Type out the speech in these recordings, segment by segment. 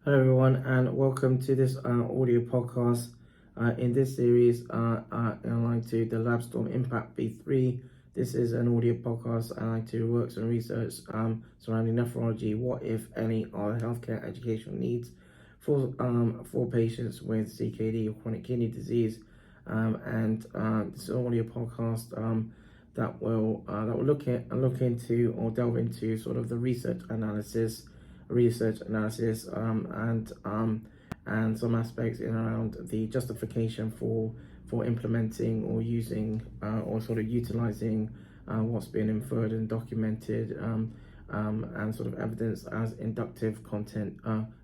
Hello everyone, and welcome to this audio podcast. In this series, in line to the LabZtorm Impact v.3. This is an audio podcast aligned to works and research surrounding nephrology. What, if any, are the healthcare educational needs for patients with CKD or chronic kidney disease? This is an audio podcast that will look into or delve into sort of the research analysis and some aspects in around the justification for implementing or using or sort of utilizing what's been inferred and documented and sort of evidence as inductive content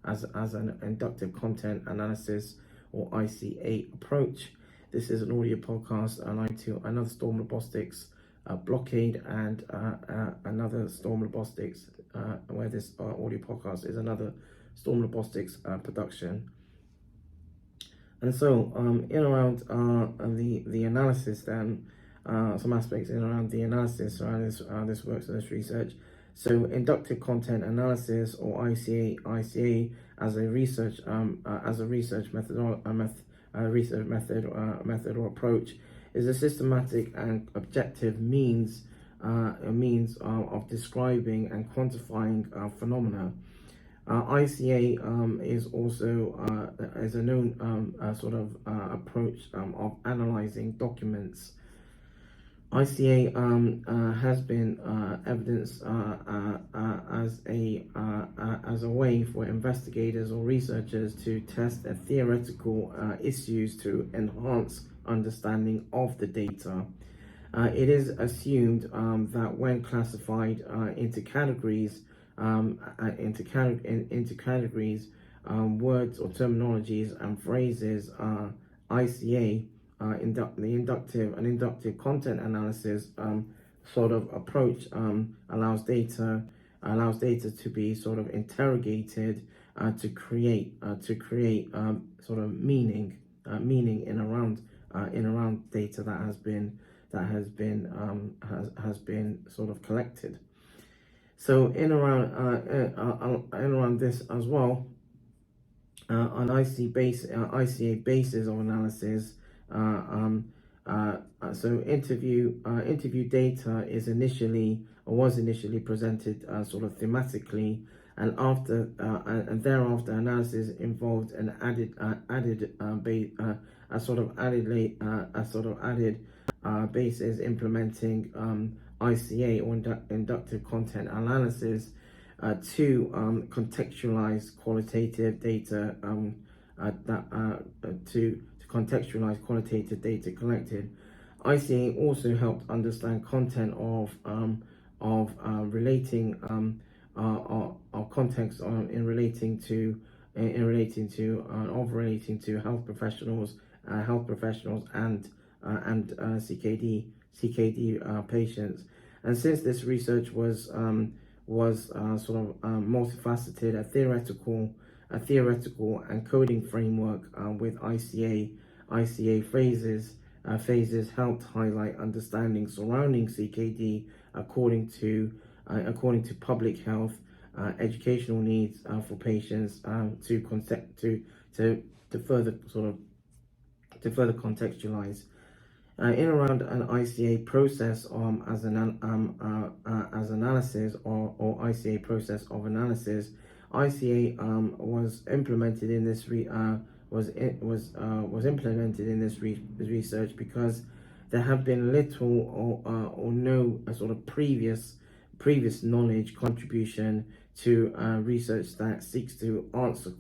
as an inductive content analysis or ICA approach. This is an audio podcast aligned to another storm robotics blockade and another storm robotics where this audio podcast is another storm robotics production. And so in around the analysis then, some aspects in around the analysis around this works and this research. So inductive content analysis or ICA as a research method or approach is a systematic and objective means of describing and quantifying phenomena. ICA is also is a known sort of approach of analyzing documents. ICA has been evidenced as a way for investigators or researchers to test theoretical issues to enhance understanding of the data. It is assumed that when classified into categories, words or terminologies and phrases, ICA, the inductive content analysis sort of approach allows data to be sort of interrogated to create sort of meaning in around data that has been sort of collected. So in around this as well, an ICA basis of analysis. So interview data was initially presented sort of thematically, and thereafter analysis involved an added basis implementing ICA or inductive content analysis to contextualize qualitative data to contextualize qualitative data collected. ICA also helped understand content of relating context in relating to health professionals and CKD patients. And since this research was sort of multifaceted, a theoretical and coding framework with ICA phases helped highlight understanding surrounding CKD according to public health educational needs for patients to further contextualize. In around an ICA process as analysis or ICA process of analysis, ICA was implemented in this implemented in this research because there have been little or no sort of previous knowledge contribution to research that seeks to answer the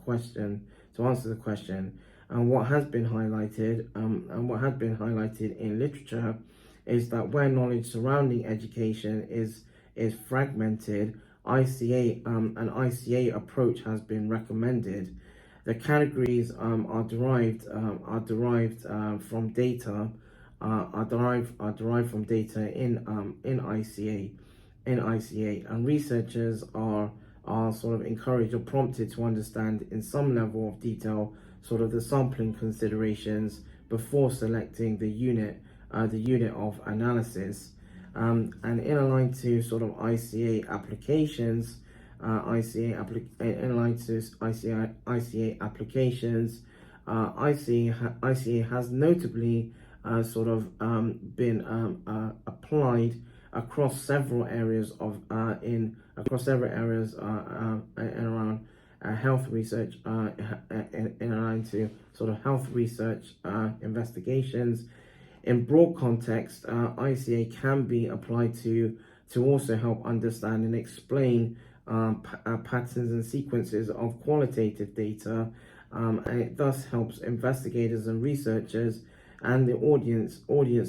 question. And what has been highlighted in literature is that where knowledge surrounding education is fragmented, an ICA approach has been recommended. The categories are derived from data in ICA, and researchers are sort of encouraged or prompted to understand in some level of detail sort of the sampling considerations before selecting the unit of analysis. And in line to sort of ICA applications, ICA applications. ICA has notably been applied across several areas and around health research, in line to sort of health research investigations. In broad context, ICA can be applied to also help understand and explain patterns and sequences of qualitative data, and it thus helps investigators and researchers and the audience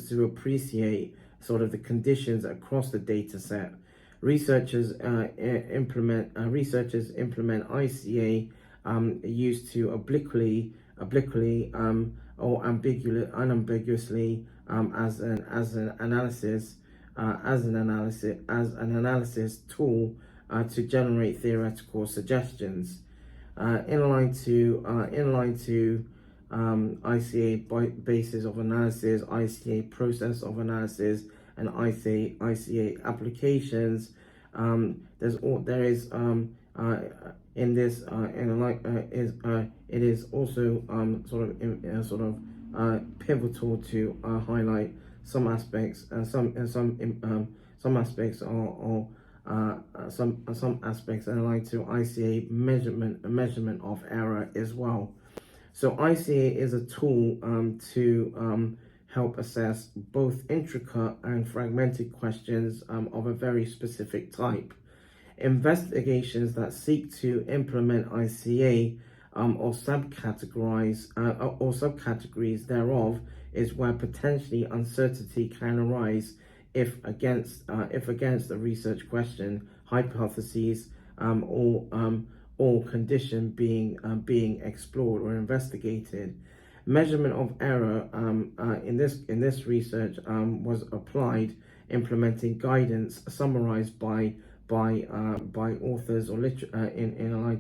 to appreciate sort of the conditions across the data set. Researchers implement ICA used to obliquely or unambiguously as an analysis tool to generate theoretical suggestions. Inline to ICA basis of analysis, ICA process of analysis, and ICA applications. It is also pivotal to highlight some aspects and some aspects and align to ICA measurement of error as well. So ICA is a tool to help assess both intricate and fragmented questions of a very specific type. Investigations that seek to implement ICA or subcategories thereof is where potentially uncertainty can arise if against the research question, hypotheses, or condition being explored or investigated. Measurement of error in this research was applied, implementing guidance summarized by authors or in line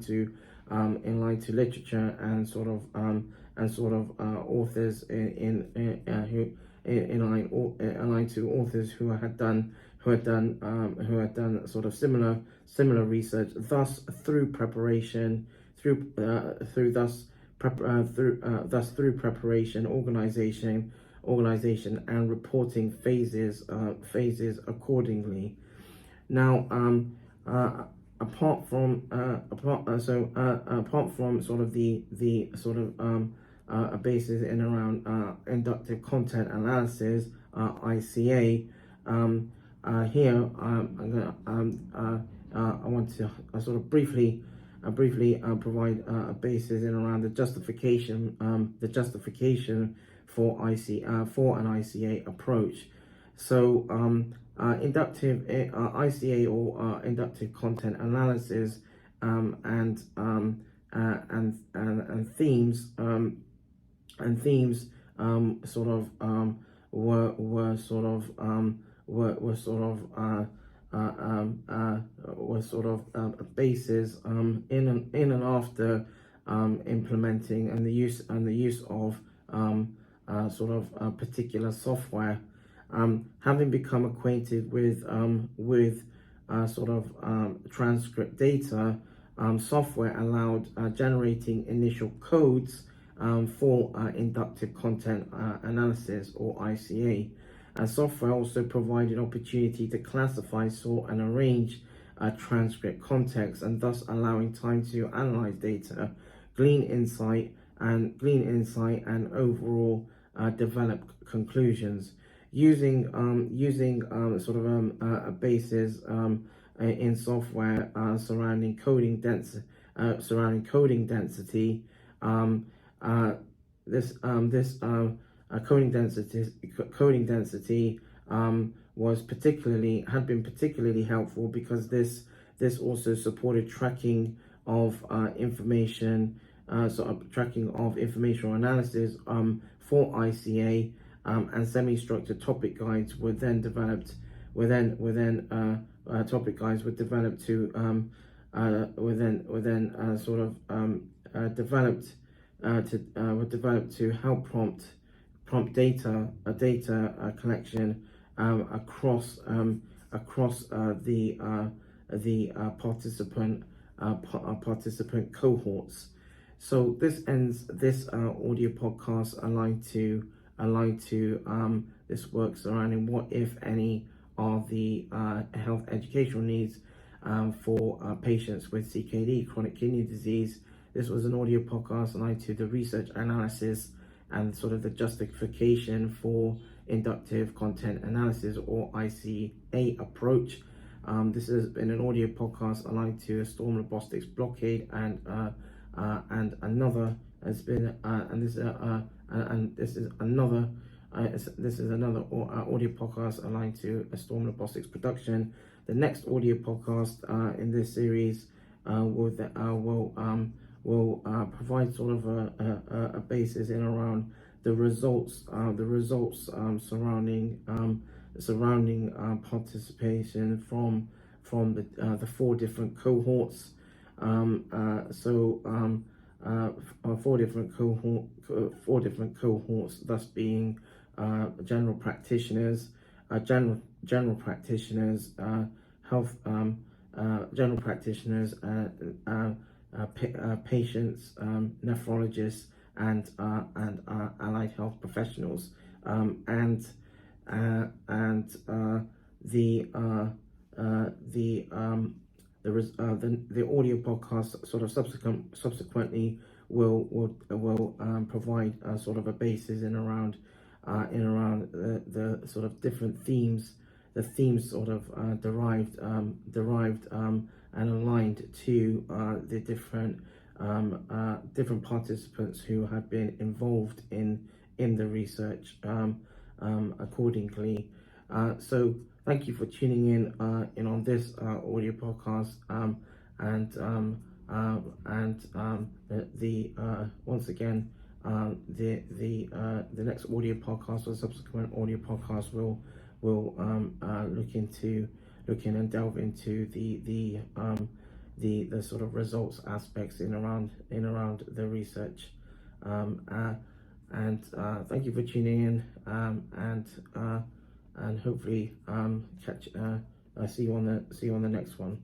to literature and authors in line to authors who had done sort of similar research. Thus, through preparation, organization, and reporting phases accordingly. Now, apart from sort of the a basis in around inductive content analysis, ICA. Here, I want to sort of briefly provide a basis in around the justification for an ICA approach. So, inductive ICA or inductive content analysis and themes were sort of a basis in and after implementing and the use of particular software. Having become acquainted with transcript data, software allowed generating initial codes for inductive content analysis or ICA. Software also provided opportunity to classify, sort, and arrange transcript context, and thus allowing time to analyze data, glean insight, and overall develop conclusions. Using a basis in software surrounding coding density. This coding density had been particularly helpful because this also supported tracking of information, informational analysis for ICA, and semi-structured topic guides were then developed. Topic guides were developed to help prompt data collection across participant cohorts. So this ends this audio podcast aligned to this work surrounding what, if any, are the health educational needs for patients with CKD, chronic kidney disease. This was an audio podcast aligned to the research analysis and sort of the justification for inductive content analysis, or ICA approach. This has been an audio podcast aligned to a storm robotics blockade, and another has been this is another audio podcast aligned to a storm robotics production. The next audio podcast in this series will provide sort of a basis in around the results surrounding participation from the 4 different cohorts. Four different cohorts, thus being general practitioners, general practitioners, patients, nephrologists, and allied health professionals, and the audio podcast sort of subsequently will provide sort of a basis in around the sort of different themes, the themes sort of derived and aligned to the different participants who have been involved in the research accordingly. So thank you for tuning in on this audio podcast, once again, the next audio podcast or subsequent audio podcast will look in and delve into the sort of results aspects in around the research. Thank you for tuning in, and hopefully see you on the next one.